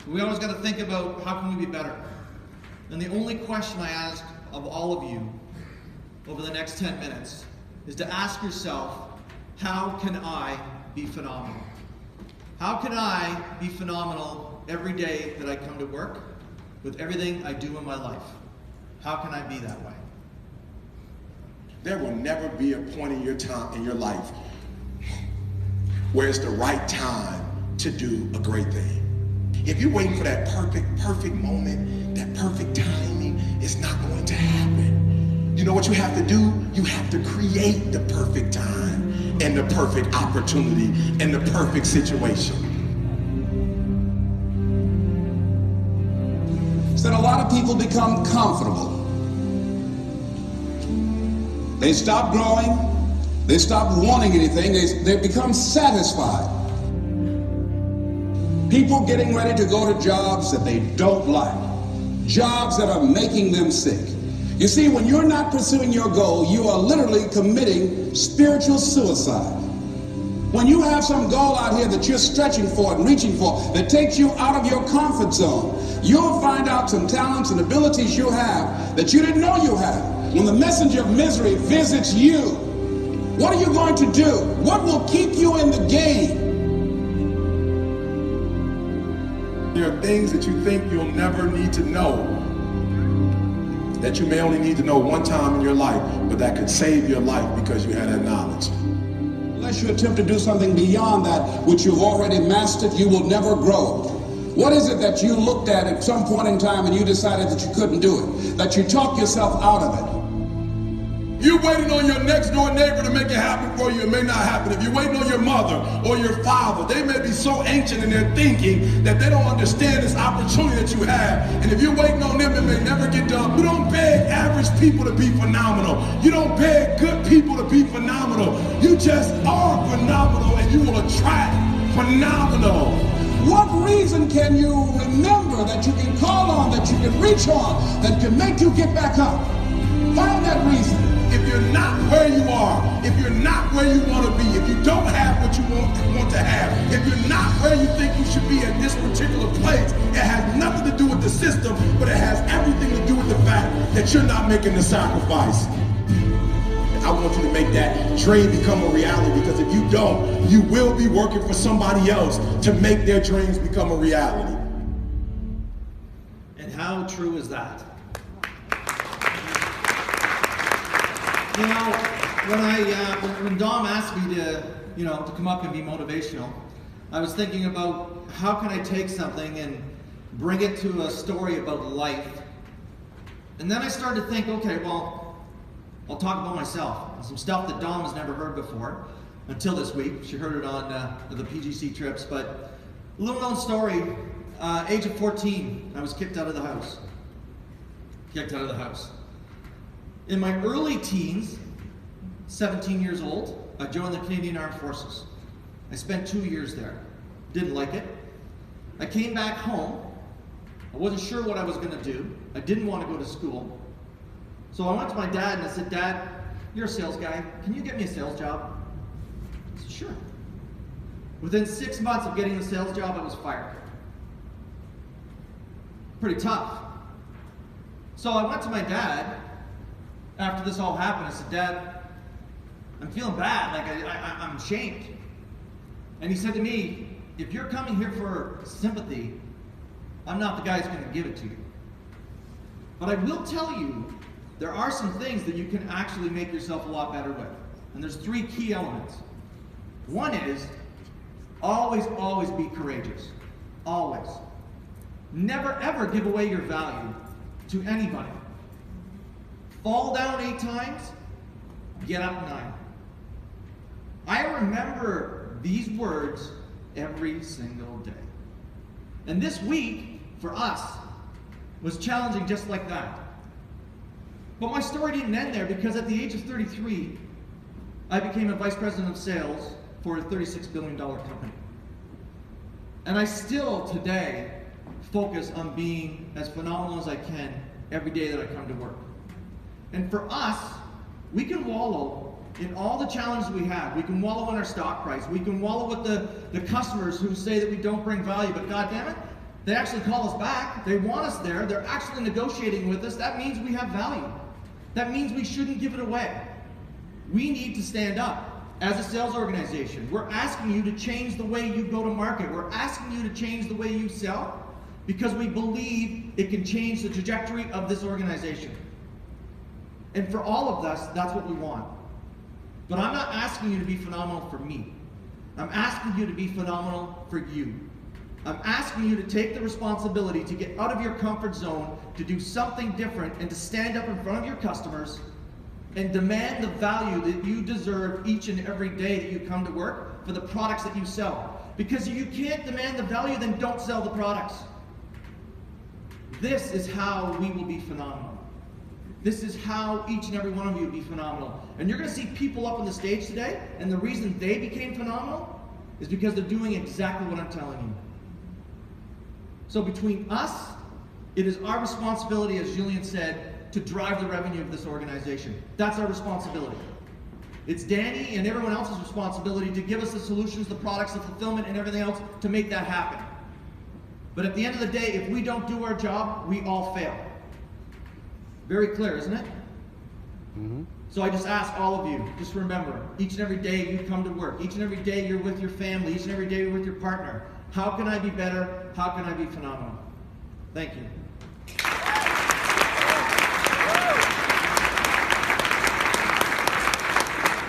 We always got to think about how can we be better. And the only question I ask of all of you over the next 10 minutes is to ask yourself, how can I be phenomenal? How can I be phenomenal every day that I come to work with everything I do in my life? How can I be that way? There will never be a point in your life where it's the right time to do a great thing. If you're waiting for that perfect moment, that perfect timing, it's not going to happen. You know what you have to do? You have to create the perfect time and the perfect opportunity and the perfect situation. So that a lot of people become comfortable. They stop growing. They stop wanting anything. They become satisfied. People getting ready to go to jobs that they don't like. Jobs that are making them sick. You see, when you're not pursuing your goal, you are literally committing spiritual suicide. When you have some goal out here that you're stretching for and reaching for that takes you out of your comfort zone, you'll find out some talents and abilities you have that you didn't know you had. When the messenger of misery visits you, what are you going to do? What will keep you in the game? There are things that you think you'll never need to know, that you may only need to know one time in your life, but that could save your life because you had that knowledge. Unless you attempt to do something beyond that which you've already mastered, you will never grow. What is it that you looked at some point in time and you decided that you couldn't do it, that you talked yourself out of it? You're waiting on your next door neighbor to make it happen for you. It may not happen. If you're waiting on your mother or your father, they may be so ancient in their thinking that they don't understand this opportunity that you have. And if you're waiting on them, it may never get done. You don't beg average people to be phenomenal. You don't beg good people to be phenomenal. You just are phenomenal, and you will attract phenomenal. What reason can you remember that you can call on, that you can reach on, that can make you get back up? Find that reason. If you're not where you are, if you're not where you want to be, if you don't have what you want to have, if you're not where you think you should be at this particular place, it has nothing to do with the system, but it has everything to do with the fact that you're not making the sacrifice. I want you to make that dream become a reality, because if you don't, you will be working for somebody else to make their dreams become a reality. And how true is that? You know, when Dom asked me to come up and be motivational, I was thinking about how can I take something and bring it to a story about life. And then I started to think, okay, well, I'll talk about myself. Some stuff that Dom has never heard before until this week. She heard it on the PGC trips, but a little known story, age of 14, I was kicked out of the house. In my early teens, 17 years old, I joined the Canadian Armed Forces. I spent 2 years there. Didn't like it. I came back home. I wasn't sure what I was going to do. I didn't want to go to school. So I went to my dad and I said, Dad, you're a sales guy. Can you get me a sales job? He said, sure. Within 6 months of getting the sales job, I was fired. Pretty tough. So I went to my dad after this all happened. I said, Dad, I'm feeling bad. I'm ashamed. And he said to me, if you're coming here for sympathy, I'm not the guy who's going to give it to you. But I will tell you, there are some things that you can actually make yourself a lot better with. And there's 3 key elements. One is, always be courageous. Always. Never ever give away your value to anybody. Fall down 8 times, get up 9. I remember these words every single day. And this week, for us, was challenging just like that. But my story didn't end there, because at the age of 33, I became a vice president of sales for a $36 billion company. And I still, today, focus on being as phenomenal as I can every day that I come to work. And for us, we can wallow in all the challenges we have. We can wallow in our stock price. We can wallow with the customers who say that we don't bring value. But God damn it, They actually call us back. They want us there. They're actually negotiating with us. That means we have value. That means we shouldn't give it away. We need to stand up as a sales organization. We're asking you to change the way you go to market. We're asking you to change the way you sell because we believe it can change the trajectory of this organization. And for all of us, that's what we want. But I'm not asking you to be phenomenal for me. I'm asking you to be phenomenal for you. I'm asking you to take the responsibility to get out of your comfort zone, to do something different, and to stand up in front of your customers and demand the value that you deserve each and every day that you come to work for the products that you sell. Because if you can't demand the value, then don't sell the products. This is how we will be phenomenal. This is how each and every one of you will be phenomenal. And you're going to see people up on the stage today, and the reason they became phenomenal is because they're doing exactly what I'm telling you. So between us, it is our responsibility, as Julian said, to drive the revenue of this organization. That's our responsibility. It's Danny and everyone else's responsibility to give us the solutions, the products, the fulfillment, and everything else to make that happen. But at the end of the day, if we don't do our job, we all fail. Very clear, isn't it? Mm-hmm. So I just ask all of you, just remember, each and every day you come to work, each and every day you're with your family, each and every day you're with your partner. How can I be better? How can I be phenomenal? Thank you.